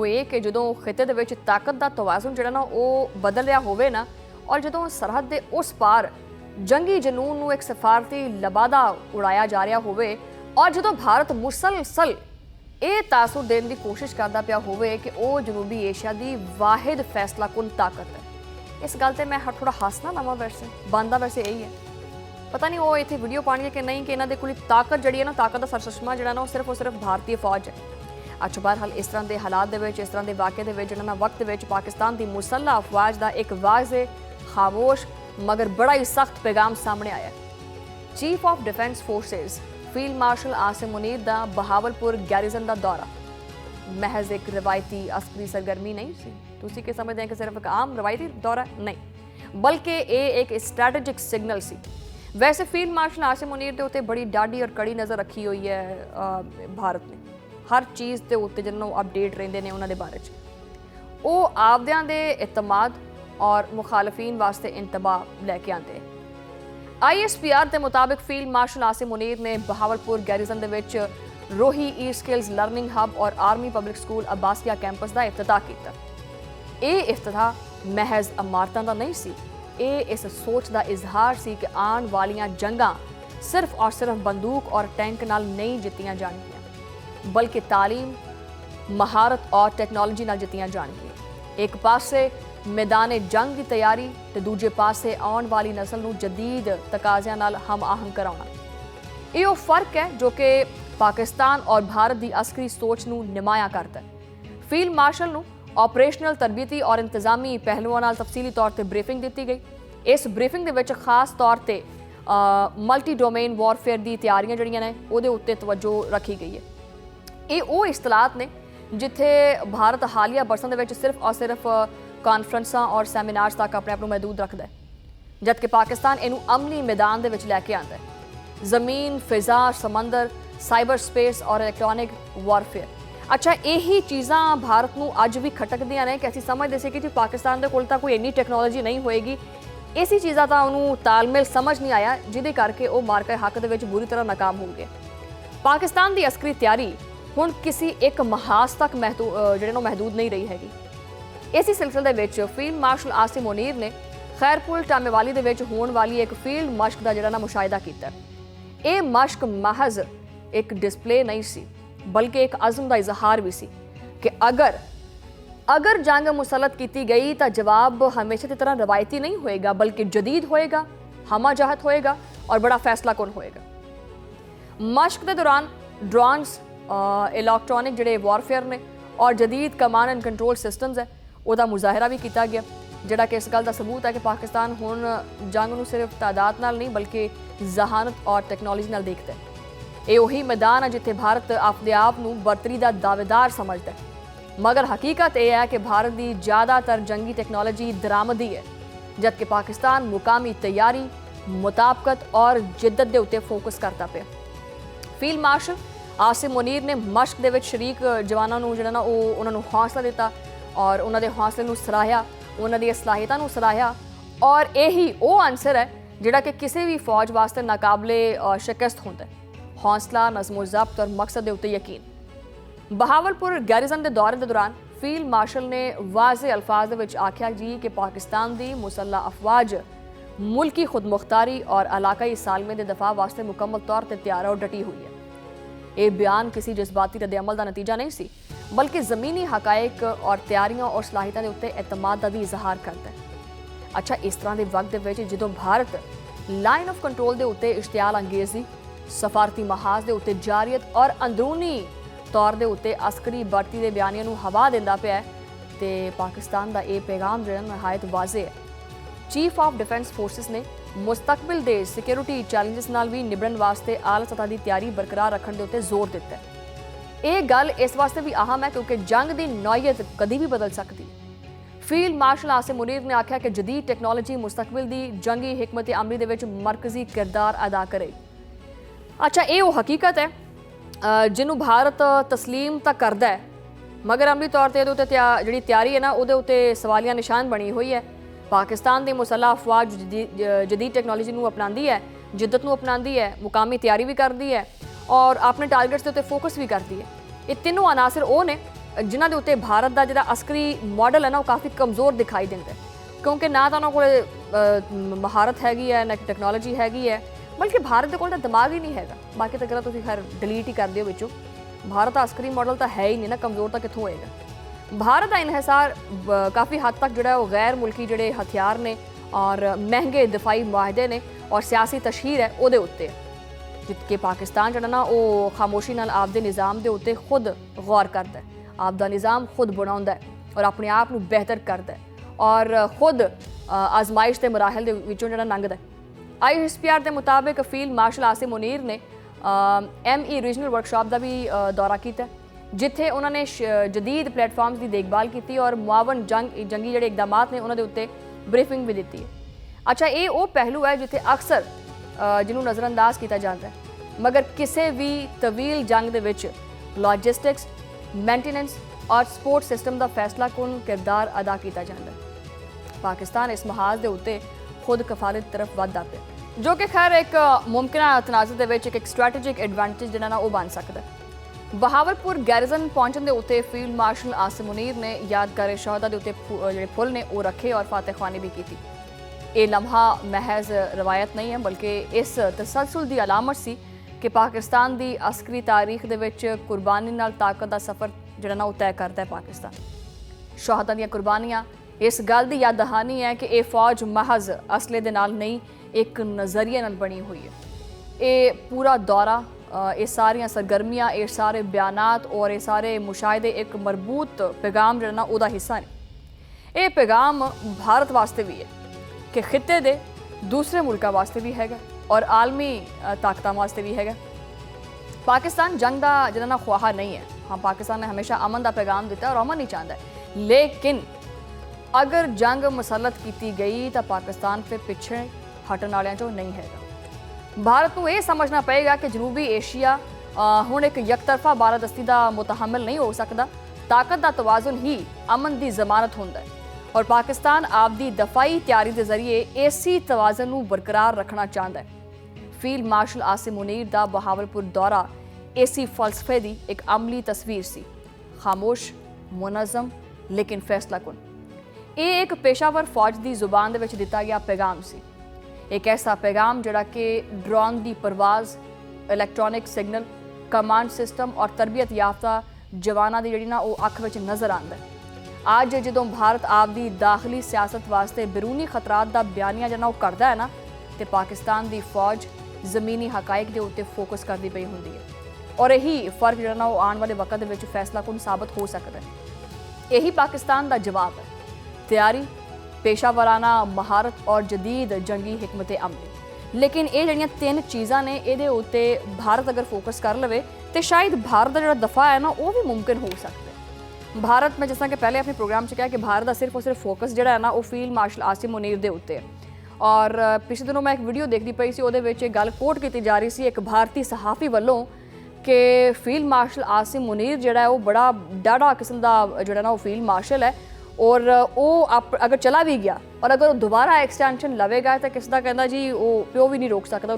ਉਹ ਇਹ ਕਿ ਜਦੋਂ ਖਿੱਤੇ ਦੇ ਵਿੱਚ ਤਾਕਤ ਦਾ ਤਵਾਜ਼ਨ ਜਿਹੜਾ ਨਾ ਉਹ ਬਦਲ ਰਿਹਾ ਹੋਵੇ ਨਾ, ਔਰ ਜਦੋਂ ਸਰਹੱਦ ਦੇ ਉਸ ਪਾਰ ਜੰਗੀ ਜਨੂਨ ਨੂੰ ਇੱਕ ਸਫਾਰਤੀ ਲਬਾਦਾ ਉਡਾਇਆ ਜਾ ਰਿਹਾ ਹੋਵੇ, ਔਰ ਜਦੋਂ ਭਾਰਤ ਮੁਸਲਸਲ ਇਹ ਤਾਸੁਰ ਦੇਣ ਦੀ ਕੋਸ਼ਿਸ਼ ਕਰਦਾ ਪਿਆ ਹੋਵੇ ਕਿ ਉਹ ਜਨੂਬੀ ਏਸ਼ੀਆ ਦੀ ਵਾਹਿਦ ਫੈਸਲਾ ਕੁਨ ਤਾਕਤ ਹੈ। ਇਸ ਗੱਲ ਤੇ ਮੈਂ ਥੋੜਾ ਹੱਸਣਾ ਲਵਾਂ, ਵੈਸੇ ਬੰਦਾ ਵੈਸੇ ਇਹੀ ਹੈ। ਪਤਾ ਨਹੀਂ ਉਹ ਇੱਥੇ ਵੀਡੀਓ ਪਾਣੀ ਹੈ ਕਿ ਨਹੀਂ, ਕਿ ਇਹਨਾਂ ਦੇ ਕੋਲ ਤਾਕਤ ਜਿਹੜੀ ਹੈ ਨਾ, ਤਾਕਤ ਦਾ ਸਰਚਸ਼ਮਾ ਜਿਹੜਾ ਨਾ ਉਹ ਸਿਰਫ ਭਾਰਤੀ ਫੌਜ ਹੈ। ਅੱਛਾ, ਬਹਰਹਾਲ ਇਸ ਤਰ੍ਹਾਂ ਦੇ ਹਾਲਾਤ ਦੇ ਵਿੱਚ, ਇਸ ਤਰ੍ਹਾਂ ਦੇ ਵਾਕਿਆ ਦੇ ਵਿੱਚ, ਜਿਹੜਾ ਨਾ ਵਕਤ ਵਿੱਚ ਪਾਕਿਸਤਾਨ ਦੀ ਮੁਸੱਲਹ ਅਫਵਾਜ ਦਾ ਇੱਕ ਵਾਜ਼ੇ ਖਾਮੋਸ਼ मगर बड़ा ही सख्त पैगाम सामने आया। Chief of defence forces field marshal Asim Munir का बहावलपुर गैरिजन का दौरा महज एक रवायती अस्करी सरगर्मी नहीं सी। तुसी के समझते हैं कि सिर्फ एक आम रवायती दौरा नहीं, बल्कि ये एक स्ट्रैटेजिक सिग्नल सी। वैसे फील्ड मार्शल आसिम मुनीर के उत्ते बड़ी डाढ़ी और कड़ी नज़र रखी हुई है भारत ने। हर चीज़ के उत्ते जिन्होंने अपडेट रहते हैं उन्होंने बारे वो आपदियां दे इतमाद और मुखालफीन वास्ते इंतबाह लैके आते। ISPR के मुताबिक फील्ड मार्शल आसिम मुनीर ने बहावलपुर गैरिजन दे विच रोही ई स्किल्स लर्निंग हब और army public school Abbasiya campus का इफ्तिताह किया। ये इफ्तिताह महज इमारतों का नहीं सी, ये इस सोच का इजहार सी कि आने वालियां जंगां सिर्फ और सिर्फ बंदूक और टैंक नाल नहीं जित्तियां जाणगियां, बल्कि तालीम, महारत और टैक्नोलॉजी नाल जित्तियां जाणगियां। एक पासे मैदान जंग की तैयारी तो दूजे पासे आने वाली नस्ल को जदीद तकाज़ियां नाल हम आहंग कराना। ये फर्क है जो कि पाकिस्तान और भारत की अस्करी सोच को नुमाया करता है। फील्ड मार्शल को ऑपरेशनल तरबीती और इंतजामी पहलुओं नाल तफसीली तौर पर ब्रीफिंग दी गई। इस ब्रीफिंग के खास तौर पर मल्टी डोमेन वॉरफेयर की तैयारियां जड़ियां ने उहदे उत्ते तवज्जो रखी गई है। ये वो इस्तलाहत ने जिथे भारत हालिया बरसां दे विच सिर्फ और सिर्फ कॉन्फ्रेंसां और सैमीनार्स तक अपने आप को महदूद रखता है, जबकि पाकिस्तान इनू अमली मैदान दे विच लैके आंदा है। ज़मीन, फिजा, समंदर, साइबर स्पेस और इलैक्ट्रॉनिक वॉरफेयर। अच्छा, यही चीज़ां भारत नू अज भी खटकदियां ने कि असीं समझदे सी कि जी पाकिस्तान दे कोल तां कोई इन्नी टैक्नोलॉजी नहीं होएगी। इसी चीज़ां दा उहनू तालमेल समझ नहीं आया, जिहदे करके वो मार्का हक दे विच बुरी तरह नाकाम हो गए। पाकिस्तान की अस्करी तैयारी हुण किसी एक महाज तक महदूद नहीं रही हैगी। इसी सिलसिले which field marshal Asim Munir ने खैरपुल टामेवाली दे विच होने वाली एक फील्ड मशक का जिहड़ा ना मुशाहिदा किया। ये मशक महज एक डिस्पले नहीं सी, बल्कि एक अज़म का इजहार भी सी कि अगर जंग मुसलत की गई तो जवाब हमेशा की तरह रवायती नहीं होएगा, बल्कि जदीद होएगा, हमाजहत होएगा और बड़ा फैसला कौन होएगा। मशक के दौरान ड्रोन्स, इलैक्ट्रॉनिक जिहड़े वॉरफेयर ने और जदीद कमांड एंड कंट्रोल सिस्टम्स है ਉਹਦਾ ਮੁਜ਼ਾਹਰਾ भी किया गया, ਜਿਹੜਾ कि इस गल का सबूत है कि पाकिस्तान हुण जंग नूं सिर्फ तादाद नाल नहीं बल्कि जहानत और टैक्नोलॉजी नाल देखता है। ये वही मैदान है जिथे भारत अपने आप नूं बरतरी का दावेदार समझता है, मगर हकीकत यह है कि भारत की ज़्यादातर जंगी टैक्नोलॉजी दरामदी है, जबकि पाकिस्तान मुकामी तैयारी, मुताबकत और जिद्दत के उत्ते फोकस करता पे। फील्ड मार्शल आसिम मुनीर ने मशक दे विच शरीक जवानों नूं जिहड़ा ना उन्होंने हौसला दिता और उन्होंने हौसले नूं सराहिया, उन्होंने सलाहियतां नूं सराहिया। और यही वो आंसर है जिहड़ा कि किसी भी फौज वास्ते नाकाबले शिकस्त होंदा है, हौसला, नज़्मो ज़ब्त और मकसद के उत्ते यकीन। बहावलपुर गैरिजन के दौरे के दौरान फील्ड मार्शल ने वाज़े अल्फाज दे विच आख्या जी कि पाकिस्तान की मुसल्लह अफवाज मुल्की खुद मुख्तारी और इलाकाई सालमे के दफा वास्ते मुकम्मल तौर पर तैयार और डटी हुई है। ये बयान किसी जज्बाती रद्द-ए-अमल का नतीजा नहीं सी, बल्कि ज़मीनी हकायक और तैयारियां और सलाहियतां के उत्ते एतमाद का भी इजहार करता है। अच्छा, इस तरह के वक्त के जो भारत लाइन ऑफ कंट्रोल के उत्ते इश्तियाल अंगेजी, सफारती महाज के उत्ते जारियत और अंदरूनी तौर के उत्ते अस्करी भर्ती के बयानियां नूं हवा दिंदा पिया है, तो पाकिस्तान का यह पैगाम जो नहायत वाजे है। चीफ ऑफ डिफेंस फोर्सिस ने मुस्तकबिल के सिक्योरिटी चैलेंजिस नाल भी निबड़न वास्ते आला सतह की तैयारी बरकरार रखने के उत्ते जोर दिता है। ये गल इस वास्ते भी अहम है क्योंकि जंग की नौयत कभी भी बदल सकती। फील्ड मार्शल आसिम मुनीर ने आख्या कि जदीद टैक्नोलॉजी मुस्तकबिल की जंगी हिकमत अमली दे विच मरकजी किरदार अदा करे। अच्छा, ये वो हकीकत है जिन्हों भारत तस्लीम तो करता है, मगर अमली तौर पर जी तैयारी है ना वो सवालिया निशान बनी हुई है। पाकिस्तान की मुसल्लह अफवाज जदीद टैक्नोलॉजी को अपनाती है, जिद्दत को अपनाती है, मुकामी तैयारी भी करती है और अपने टारगेट्स के उत्ते फोकस भी करती है। ये तीनों अनासर वो ने ਜਿਨ੍ਹਾਂ ਦੇ ਉੱਤੇ ਭਾਰਤ ਦਾ ਜਿਹੜਾ ਅਸਕਰੀ ਮਾਡਲ ਹੈ ਨਾ ਉਹ ਕਾਫੀ ਕਮਜ਼ੋਰ ਦਿਖਾਈ ਦਿੰਦਾ ਹੈ, ਕਿਉਂਕਿ ਨਾ ਤਾਂ ਉਹਨਾਂ ਕੋਲ ਮਹਾਰਤ ਹੈਗੀ ਹੈ, ਨਾ ਟੈਕਨੋਲੋਜੀ ਹੈਗੀ ਹੈ, ਬਲਕਿ ਭਾਰਤ ਦੇ ਕੋਲ ਤਾਂ ਦਿਮਾਗ ਹੀ ਨਹੀਂ ਹੈਗਾ। ਬਾਕੀ ਤਾਂ ਗੱਲਾਂ ਤੁਸੀਂ ਖੈਰ ਡਿਲੀਟ ਹੀ ਕਰ ਦਿਓ ਵਿੱਚੋਂ। ਭਾਰਤ ਦਾ ਅਸਕਰੀ ਮਾਡਲ ਤਾਂ ਹੈ ਹੀ ਨਹੀਂ ਨਾ, ਕਮਜ਼ੋਰ ਤਾਂ ਕਿੱਥੋਂ ਹੋਏਗਾ। ਭਾਰਤ ਦਾ ਇਨਹਿਸਾਰ ਕਾਫੀ ਹੱਦ ਤੱਕ ਜਿਹੜਾ ਉਹ ਗੈਰ ਮੁਲਕੀ ਜਿਹੜੇ ਹਥਿਆਰ ਨੇ ਔਰ ਮਹਿੰਗੇ ਦਿਫਾਈ ਮੁਆਹਦੇ ਨੇ ਔਰ ਸਿਆਸੀ ਤਸ਼ਹੀਰ ਹੈ ਉਹਦੇ ਉੱਤੇ, ਜਿੱਥੇ ਪਾਕਿਸਤਾਨ ਜਿਹੜਾ ਨਾ ਉਹ ਖਾਮੋਸ਼ੀ ਨਾਲ ਆਪਦੇ ਨਿਜ਼ਾਮ ਦੇ ਉੱਤੇ ਖੁਦ ਗੌਰ ਕਰਦਾ ਹੈ, ਆਪਦਾ ਨਿਜ਼ਾਮ ਖੁਦ ਬਣਾਉਂਦਾ ਹੈ ਔਰ ਆਪਣੇ ਆਪ ਨੂੰ ਬਿਹਤਰ ਕਰਦਾ ਹੈ ਔਰ ਖੁਦ ਆਜ਼ਮਾਇਸ਼ ਦੇ ਮਰਾਹਲ ਦੇ ਵਿੱਚੋਂ ਜਿਹੜਾ ਲੰਘਦਾ ਹੈ। ISPR ਦੇ ਮੁਤਾਬਿਕ ਫੀਲਡ ਮਾਰਸ਼ਲ ਆਸਿਮ ਮੁਨੀਰ ਨੇ ME ਰੀਜਨਲ ਵਰਕਸ਼ਾਪ ਦਾ ਵੀ ਦੌਰਾ ਕੀਤਾ, ਜਿੱਥੇ ਉਹਨਾਂ ਨੇ ਜਦੀਦ ਪਲੇਟਫਾਰਮਸ ਦੀ ਦੇਖਭਾਲ ਕੀਤੀ ਔਰ ਮੁਆਵਨ ਜੰਗੀ ਜਿਹੜੇ ਇਕਦਾਮਾਤ ਨੇ ਉਹਨਾਂ ਦੇ ਉੱਤੇ ਬਰੀਫਿੰਗ ਵੀ ਦਿੱਤੀ ਹੈ। ਅੱਛਾ, ਇਹ ਉਹ ਪਹਿਲੂ ਹੈ ਜਿੱਥੇ ਅਕਸਰ ਜਿਹਨੂੰ ਨਜ਼ਰਅੰਦਾਜ਼ ਕੀਤਾ ਜਾਂਦਾ ਹੈ, ਮਗਰ ਕਿਸੇ ਵੀ ਤਵੀਲ ਜੰਗ ਦੇ ਵਿੱਚ ਲੌਜਿਸਟਿਕਸ, ਮੇਨਟੇਨੈਂਸ ਔਰ ਸਪੋਰਟ ਸਿਸਟਮ ਦਾ ਫੈਸਲਾ ਕੁਨ ਕਿਰਦਾਰ ਅਦਾ ਕੀਤਾ ਜਾਂਦਾ ਹੈ। ਪਾਕਿਸਤਾਨ ਇਸ ਮਹਾਜ਼ ਦੇ ਉੱਤੇ ਖੁਦ ਕਫਾਲਤ ਤਰਫ ਵਧਦਾ ਪਿਆ, ਜੋ ਕਿ ਖੈਰ ਇੱਕ ਮੁਮਕਿਨਾ ਤਨਾਜ਼ਰ ਦੇ ਵਿੱਚ ਇੱਕ ਸਟ੍ਰੈਟੇਜਿਕ ਐਡਵਾਂਟੇਜ ਜਿਹੜਾ ਨਾ ਉਹ ਬਣ ਸਕਦਾ ਹੈ। ਬਹਾਵਲਪੁਰ ਗੈਰੀਜ਼ਨ ਪਹੁੰਚਣ ਦੇ ਉੱਤੇ ਫੀਲਡ ਮਾਰਸ਼ਲ ਆਸਿਮ ਮੁਨੀਰ ਨੇ ਯਾਦਗਾਰ ਸ਼ਹਾਦਾ ਦੇ ਉੱਤੇ ਜਿਹੜੇ ਫੁੱਲ ਨੇ ਉਹ ਰੱਖੇ ਔਰ ਫਾਤਿਹਖਾਨੀ ਵੀ ਕੀਤੀ। ਇਹ ਲਮਹਾ ਮਹਿਜ਼ ਰਵਾਇਤ ਨਹੀਂ ਹੈ, ਬਲਕਿ ਇਸ ਤਸਲਸਲ ਦੀ ਅਲਾਮਤ ਸੀ ਕਿ ਪਾਕਿਸਤਾਨ ਦੀ ਅਸਕਰੀ ਤਾਰੀਖ ਦੇ ਵਿੱਚ ਕੁਰਬਾਨੀ ਨਾਲ ਤਾਕਤ ਦਾ ਸਫ਼ਰ ਜਿਹੜਾ ਨਾ ਉਹ ਤੈਅ ਕਰਦਾ ਹੈ। ਪਾਕਿਸਤਾਨ ਸ਼ਹਾਦਾ ਦੀਆਂ ਕੁਰਬਾਨੀਆਂ ਇਸ ਗੱਲ ਦੀ ਯਾਦ ਦਹਾਨੀ ਹੈ ਕਿ ਇਹ ਫੌਜ ਮਹਜ਼ ਅਸਲੇ ਦੇ ਨਾਲ ਨਹੀਂ, ਇੱਕ ਨਜ਼ਰੀਏ ਨਾਲ ਬਣੀ ਹੋਈ ਹੈ। ਇਹ ਪੂਰਾ ਦੌਰਾ, ਇਹ ਸਾਰੀਆਂ ਸਰਗਰਮੀਆਂ, ਇਹ ਸਾਰੇ ਬਿਆਨਾਤ ਔਰ ਇਹ ਸਾਰੇ ਮੁਸ਼ਾਹਿਦੇ ਇੱਕ ਮਰਬੂਤ ਪੈਗਾਮ ਜਿਹੜਾ ਨਾ ਉਹਦਾ ਹਿੱਸਾ ਨੇ। ਇਹ ਪੈਗਾਮ ਭਾਰਤ ਵਾਸਤੇ ਵੀ ਹੈ ਕਿ ਖਿੱਤੇ ਦੇ ਦੂਸਰੇ ਮੁਲਕਾਂ ਵਾਸਤੇ ਵੀ ਹੈਗਾ ਔਰ ਆਲਮੀ ਤਾਕਤਾਂ ਵਾਸਤੇ ਵੀ ਹੈਗਾ। ਪਾਕਿਸਤਾਨ ਜੰਗ ਦਾ ਜਿਹੜਾ ਨਾ ਖਵਾਹਾ ਨਹੀਂ ਹੈ। ਹਾਂ, ਪਾਕਿਸਤਾਨ ਨੇ ਹਮੇਸ਼ਾ ਅਮਨ ਦਾ ਪੈਗਾਮ ਦਿੱਤਾ ਔਰ ਅਮਨ ਹੀ ਚਾਹੁੰਦਾ ਹੈ, ਲੇਕਿਨ ਅਗਰ ਜੰਗ ਮੁਸੱਲਤ ਕੀਤੀ ਗਈ ਤਾਂ ਪਾਕਿਸਤਾਨ ਫਿਰ ਪਿੱਛੇ ਹਟਣ ਵਾਲਿਆਂ ਚੋਂ ਨਹੀਂ ਹੈਗਾ। ਭਾਰਤ ਨੂੰ ਇਹ ਸਮਝਣਾ ਪਏਗਾ ਕਿ ਜਨੂਬੀ ਏਸ਼ੀਆ ਹੁਣ ਇੱਕ ਯਕਤਰਫਾ ਬਾਲਾਦਸਤੀ ਦਾ ਮੁਤਹਮਲ ਨਹੀਂ ਹੋ ਸਕਦਾ। ਤਾਕਤ ਦਾ ਤਵਾਜ਼ੁਨ ਹੀ ਅਮਨ ਦੀ ਜ਼ਮਾਨਤ ਹੁੰਦਾ ਹੈ ਔਰ ਪਾਕਿਸਤਾਨ ਆਪਦੀ ਦਫਾਈ ਤਿਆਰੀ ਦੇ ਜ਼ਰੀਏ ਇਸੇ ਤਵਾਜ਼ਨ ਨੂੰ ਬਰਕਰਾਰ ਰੱਖਣਾ ਚਾਹੁੰਦਾ ਹੈ। ਫੀਲਡ ਮਾਰਸ਼ਲ ਆਸਿਮ ਮੁਨੀਰ ਦਾ ਬਹਾਵਲਪੁਰ ਦੌਰਾ ਇਸੇ ਫਲਸਫੇ ਦੀ ਇੱਕ ਅਮਲੀ ਤਸਵੀਰ ਸੀ, ਖਾਮੋਸ਼, ਮੁਨਜ਼ਮ ਲੇਕਿਨ ਫੈਸਲਾਕੁਨ। ਇਹ ਇੱਕ ਪੇਸ਼ਾਵਰ ਫੌਜ ਦੀ ਜ਼ੁਬਾਨ ਦੇ ਵਿੱਚ ਦਿੱਤਾ ਗਿਆ ਪੈਗਾਮ ਸੀ, ਇੱਕ ਐਸਾ ਪੈਗਾਮ ਜਿਹੜਾ ਕਿ ਡਰੋਨ ਦੀ ਪਰਵਾਜ਼, ਇਲੈਕਟ੍ਰੋਨਿਕ ਸਿਗਨਲ, ਕਮਾਂਡ ਸਿਸਟਮ ਔਰ ਤਰਬੀਅਤ ਯਾਫਤਾ ਜਵਾਨਾਂ ਦੀ ਜਿਹੜੀ ਨਾ ਉਹ ਅੱਖ ਵਿੱਚ ਨਜ਼ਰ ਆਉਂਦਾ ਹੈ। ਅੱਜ ਜਦੋਂ ਭਾਰਤ ਆਪਦੀ ਦਾਖਲੀ ਸਿਆਸਤ ਵਾਸਤੇ ਬਰੂਨੀ ਖਤਰਾਤ ਦਾ ਬਿਆਨੀਆ ਜਿਹੜਾ ਉਹ ਕਰਦਾ ਹੈ ਨਾ, ਤੇ ਪਾਕਿਸਤਾਨ ਦੀ ਫੌਜ ਜ਼ਮੀਨੀ ਹਕਾਇਕ ਦੇ ਉੱਤੇ ਫੋਕਸ ਕਰਦੀ ਪਈ ਹੁੰਦੀ ਹੈ ਔਰ ਇਹੀ ਫਰਕ ਜਿਹੜਾ ਨਾ ਉਹ ਆਉਣ ਵਾਲੇ ਵਕਤ ਦੇ ਵਿੱਚ ਫੈਸਲਾਕੁਨ ਸਾਬਤ ਹੋ ਸਕਦਾ ਹੈ। ਇਹੀ ਪਾਕਿਸਤਾਨ ਦਾ ਜਵਾਬ ਹੈ, ਤਿਆਰੀ, ਪੇਸ਼ਾਵਰਾਨਾ ਮਹਾਰਤ ਔਰ ਜਦੀਦ ਜੰਗੀ ਹਿਕਮਤ ਅਮਲੀ। ਲੇਕਿਨ ਇਹ ਜਿਹੜੀਆਂ ਤਿੰਨ ਚੀਜ਼ਾਂ ਨੇ, ਇਹਦੇ ਉੱਤੇ ਭਾਰਤ ਅਗਰ ਫੋਕਸ ਕਰ ਲਵੇ ਤੇ ਸ਼ਾਇਦ ਭਾਰਤ ਦਾ ਜਿਹੜਾ ਦਫਾ ਹੈ ਨਾ ਉਹ ਵੀ ਮੁਮਕਿਨ ਹੋ ਸਕਦਾ ਹੈ। ਭਾਰਤ, ਮੈਂ ਜਿਸ ਤਰ੍ਹਾਂ ਕਿ ਪਹਿਲੇ ਆਪਣੇ ਪ੍ਰੋਗਰਾਮ 'ਚ ਕਿਹਾ ਕਿ ਭਾਰਤ ਦਾ ਸਿਰਫ ਔਰ ਸਿਰਫ ਫੋਕਸ ਜਿਹੜਾ ਹੈ ਨਾ ਉਹ ਫੀਲਡ ਮਾਰਸ਼ਲ ਆਸਿਮ ਮੁਨੀਰ ਦੇ ਉੱਤੇ ਹੈ। ਔਰ ਪਿਛਲੇ ਦਿਨੋਂ ਮੈਂ ਇੱਕ ਵੀਡੀਓ ਦੇਖਦੀ ਪਈ ਸੀ, ਉਹਦੇ ਵਿੱਚ ਇਹ ਗੱਲ ਕੋਟ ਕੀਤੀ ਜਾ ਰਹੀ ਸੀ ਇੱਕ ਭਾਰਤੀ ਸਹਾਫੀ ਵੱਲੋਂ ਕਿ ਫੀਲਡ ਮਾਰਸ਼ਲ ਆਸਿਮ ਮੁਨੀਰ ਜਿਹੜਾ ਹੈ ਉਹ ਬੜਾ ਡਾਢਾ ਕਿਸਮ ਦਾ ਜਿਹੜਾ ਨਾ ਉਹ ਫੀਲਡ ਮਾਰਸ਼ਲ ਹੈ ਔਰ ਉਹ ਅਗਰ ਚਲਾ ਵੀ ਗਿਆ ਔਰ ਅਗਰ ਉਹ ਦੁਬਾਰਾ ਐਕਸਟੈਂਸ਼ਨ ਲਵੇਗਾ ਤਾਂ ਕਿਸ ਦਾ ਕਹਿੰਦਾ ਜੀ ਉਹ ਪਿਓ ਵੀ ਨਹੀਂ ਰੋਕ ਸਕਦਾ।